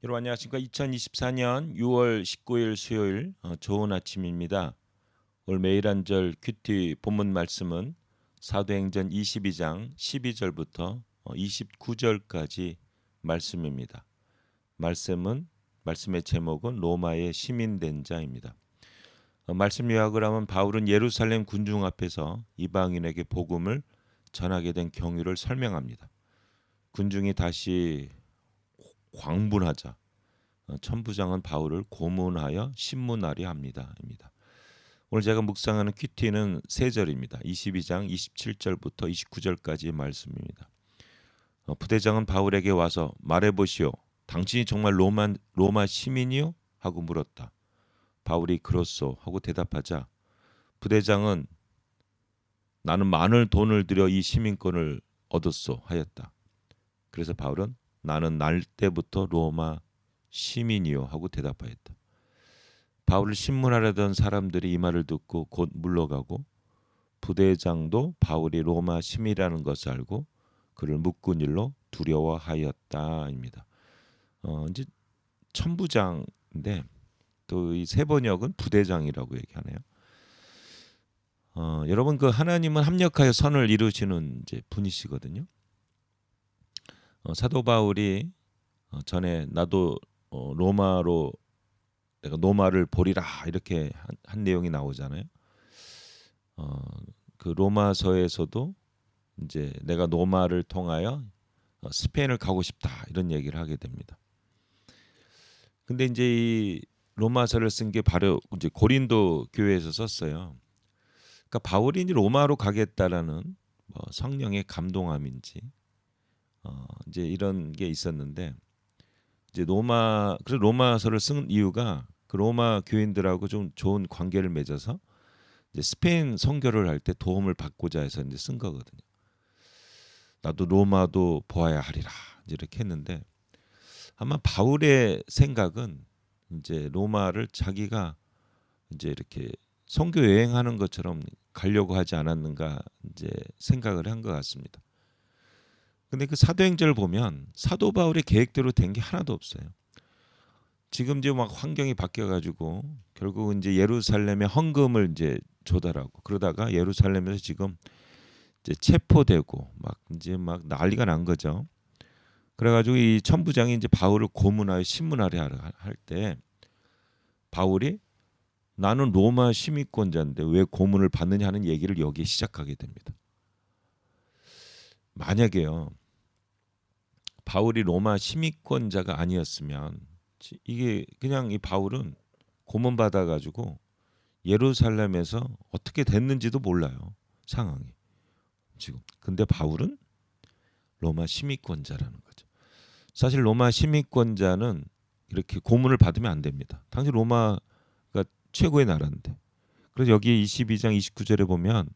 여러분 안녕하십니까? 2024년 6월 19일 수요일 좋은 아침입니다. 오늘 매일 한절 큐티 본문 말씀은 사도행전 22장 12절부터 29절까지 말씀입니다. 말씀의 제목은 로마의 시민 된 자입니다. 말씀 요약을 하면 바울은 예루살렘 군중 앞에서 이방인에게 복음을 전하게 된 경위를 설명합니다. 군중이 다시 광분하자 천부장은 바울을 고문하여 신문하려 합니다. 오늘 제가 묵상하는 큐티는 세 절입니다. 22장 27절부터 29절까지의 말씀입니다. 부대장은 바울에게 와서 말해보시오. 당신이 정말 로마 시민이요? 하고 물었다. 바울이 그렇소 하고 대답하자 부대장은 나는 많은 돈을 들여 이 시민권을 얻었소 하였다. 그래서 바울은 나는 날 때부터 로마 시민이요 하고 대답하였다. 바울을 신문하려던 사람들이 이 말을 듣고 곧 물러가고 부대장도 바울이 로마 시민이라는 것을 알고 그를 묶은 일로 두려워하였다입니다. 이제 천부장인데 또 이 세 번역은 부대장이라고 얘기하네요. 여러분 그 하나님은 합력하여 선을 이루시는 이제 분이시거든요. 사도 바울이 전에 나도 로마로 내가 노마를 보리라 이렇게 한 내용이 나오잖아요. 그 로마서에서도 이제 내가 노마를 통하여 스페인을 가고 싶다 이런 얘기를 하게 됩니다. 근데 이제 이 로마서를 쓴 게 바로 이제 고린도 교회에서 썼어요. 그러니까 바울이 이제 로마로 가겠다라는 성령의 감동함인지 이제 이런 게 있었는데 이제 그래서 로마서를 쓴 이유가 그 로마 교인들하고 좀 좋은 관계를 맺어서 이제 스페인 선교를 할 때 도움을 받고자 해서 이제 쓴 거거든요. 나도 로마도 보아야 하리라 이렇게 했는데 아마 바울의 생각은 이제 로마를 자기가 이제 이렇게 선교 여행하는 것처럼 가려고 하지 않았는가 이제 생각을 한 것 같습니다. 근데 그 사도행전을 보면 사도 바울의 계획대로 된 게 하나도 없어요. 지금 이제 막 환경이 바뀌어가지고 결국은 이제 예루살렘에 헌금을 이제 조달하고 그러다가 예루살렘에서 지금 이제 체포되고 막 난리가 난 거죠. 그래가지고 이 천부장이 이제 바울을 고문하여 신문하려 할 때 바울이 나는 로마 시민권자인데 왜 고문을 받느냐 하는 얘기를 여기에 시작하게 됩니다. 만약에요 바울이 로마 시민권자가 아니었으면 이게 그냥 이 바울은 고문 받아가지고 예루살렘에서 어떻게 됐는지도 몰라요 상황이 지금. 근데 바울은 로마 시민권자라는 거죠. 사실 로마 시민권자는 이렇게 고문을 받으면 안 됩니다. 당시 로마가 최고의 나라인데. 그래서 여기 22장 29절에 보면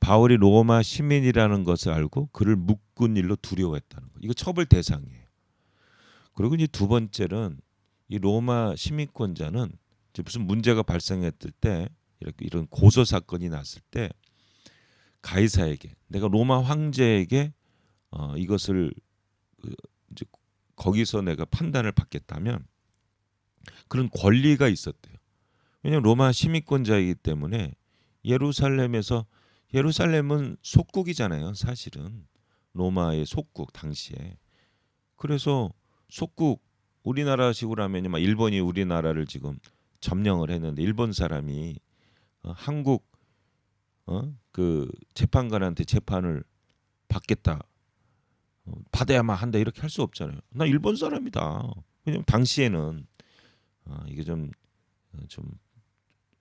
바울이 로마 시민이라는 것을 알고 그를 묶은 일로 두려워했다는 거. 이거 처벌 대상이에요. 그리고 이제 두 번째는 이 로마 시민권자는 이제 무슨 문제가 발생했을 때 이런 고소 사건이 났을 때 가이사에게 내가 로마 황제에게 이것을 이제 거기서 내가 판단을 받겠다면 그런 권리가 있었대요. 왜냐하면 로마 시민권자이기 때문에 예루살렘은 속국이잖아요. 사실은 로마의 속국 당시에. 그래서 속국 우리나라식으로 하면 막 일본이 우리나라를 지금 점령을 했는데 일본 사람이 한국 그 재판관한테 재판을 받겠다 받아야만 한다 이렇게 할 수 없잖아요. 나 일본 사람이다. 왜냐면 당시에는 이게 좀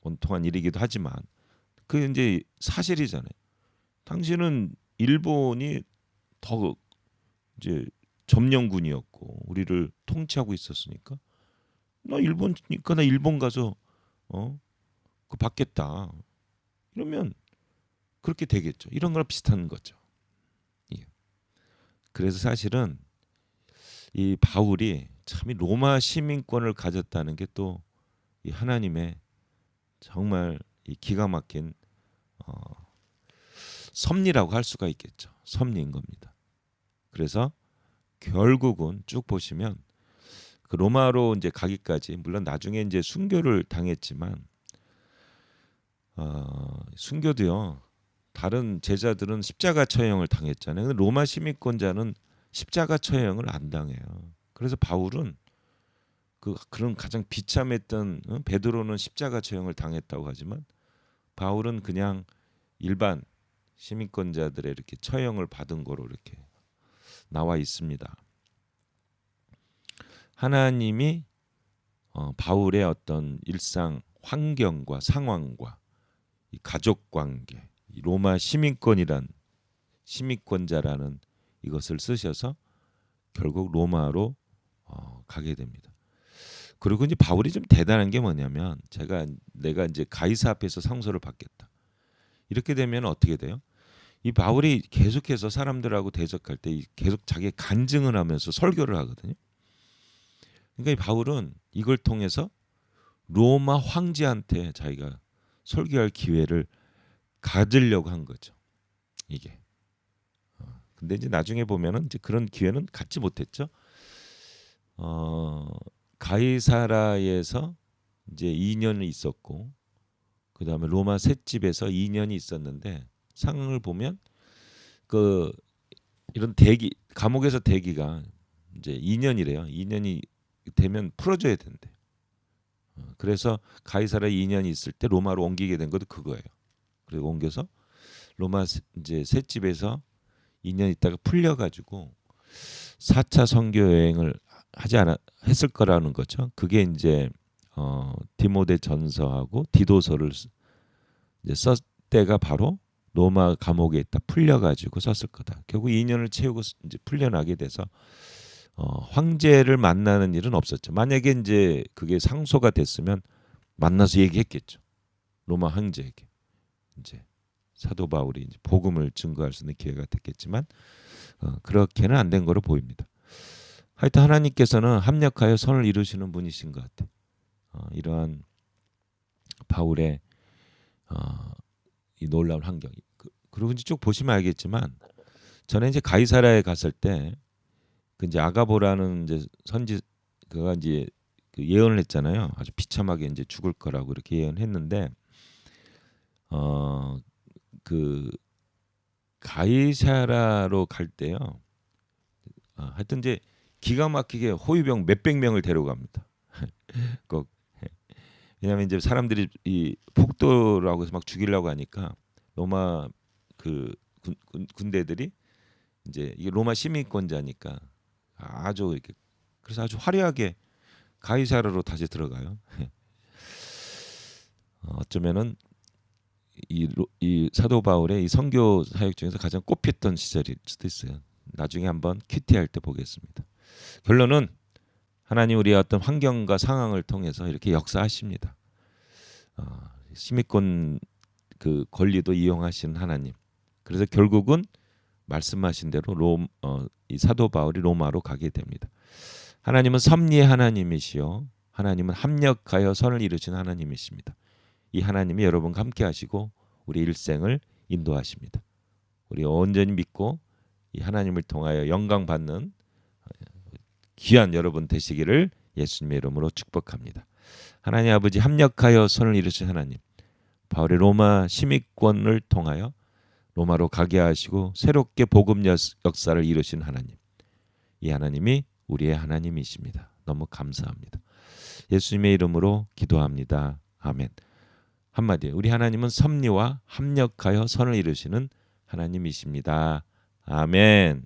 원통한 일이기도 하지만 그 이제 사실이잖아요. 당시는 일본이 더 이제 점령군이었고 우리를 통치하고 있었으니까 나 일본 가서 그 받겠다 이러면 그렇게 되겠죠. 이런 거랑 비슷한 거죠. 예. 그래서 사실은 이 바울이 참 이 로마 시민권을 가졌다는 게 또 이 하나님의 정말 이 기가 막힌 어, 섭리라고 할 수가 있겠죠. 섭리인 겁니다. 그래서 결국은 쭉 보시면 그 그 로마로 이제 가기까지, 물론 나중에 이제 순교를 당했지만 순교도요. 다른 제자들은 십자가 처형을 당했잖아요. 근데 로마 시민권자는 십자가 처형을 안 당해요. 그래서 바울은 그런 가장 비참했던 베드로는 십자가 처형을 당했다고 하지만 바울은 그냥 일반 시민권자들의 이렇게 처형을 받은 거로 이렇게 나와 있습니다. 하나님이 바울의 어떤 일상 환경과 상황과 이 가족 관계, 이 로마 시민권이란 시민권자라는 이것을 쓰셔서 결국 로마로 가게 됩니다. 그리고 이제 바울이 좀 대단한 게 뭐냐면, 내가 이제 가이사 앞에서 상소를 받겠다. 이렇게 되면 어떻게 돼요? 이 바울이 계속해서 사람들하고 대적할 때 계속 자기 간증을 하면서 설교를 하거든요. 그러니까 이 바울은 이걸 통해서 로마 황제한테 자기가 설교할 기회를 가지려고 한 거죠. 이게. 근데 이제 나중에 보면은 이제 그런 기회는 갖지 못했죠. 가이사라에서 이제 2년을 있었고, 그 다음에 로마 셋집에서 2년이 있었는데, 상황을 보면 이런 감옥에서 대기가 이제 2년이래요. 2년이 되면 풀어줘야 된대. 그래서 가이사라 2년이 있을 때 로마로 옮기게 된 것도 그거예요. 그리고 옮겨서 로마 이제 셋집에서 2년 있다가 풀려가지고 4차 선교 여행을 했을 거라는 거죠. 그게 이제 디모데 전서하고 디도서를 이제 썼 때가 바로 로마 감옥에 있다 풀려가지고 썼을 거다. 결국 2년을 채우고 이제 풀려나게 돼서 황제를 만나는 일은 없었죠. 만약에 이제 그게 상소가 됐으면 만나서 얘기했겠죠. 로마 황제에게 이제 사도 바울이 이제 복음을 증거할 수 있는 기회가 됐겠지만 그렇게는 안 된 거로 보입니다. 하여튼 하나님께서는 합력하여 선을 이루시는 분이신 것 같아요. 이러한 바울의 이 놀라운 환경. 그리고 이제 쭉 보시면 알겠지만, 전에 이제 가이사라에 갔을 때 그 이제 아가보라는 이제 그가 이제 그 예언을 했잖아요. 아주 비참하게 이제 죽을 거라고 이렇게 예언했는데, 그 가이사라로 갈 때요. 하여튼 이제 기가 막히게 호위병 몇백 명을 데려갑니다. 꼭. 왜냐하면 이제 사람들이 이 폭도라고 해서 막 죽이려고 하니까 로마 그 군대들이 이제 이게 로마 시민권자니까 아주 이렇게, 그래서 아주 화려하게 가이사라로 다시 들어가요. 어쩌면은 이 사도 바울의 이 선교 사역 중에서 가장 꽃피었던 시절일 수도 있어요. 나중에 한번 큐티할 때 보겠습니다. 결론은 하나님 우리의 어떤 환경과 상황을 통해서 이렇게 역사하십니다. 시민권 그 권리도 이용하시는 하나님. 그래서 결국은 말씀하신 대로 이 사도 바울이 로마로 가게 됩니다. 하나님은 섭리의 하나님이시요, 하나님은 합력하여 선을 이루신 하나님이십니다. 이 하나님이 여러분과 함께 하시고 우리 일생을 인도하십니다. 우리 온전히 믿고 이 하나님을 통하여 영광 받는 귀한 여러분 되시기를 예수님의 이름으로 축복합니다. 하나님 아버지, 합력하여 선을 이루신 하나님, 바울의 로마 시민권을 통하여 로마로 가게 하시고 새롭게 복음 역사를 이루신 하나님, 이 하나님이 우리의 하나님이십니다. 너무 감사합니다. 예수님의 이름으로 기도합니다. 아멘. 한마디에 우리 하나님은 섭리와 합력하여 선을 이루시는 하나님이십니다. 아멘.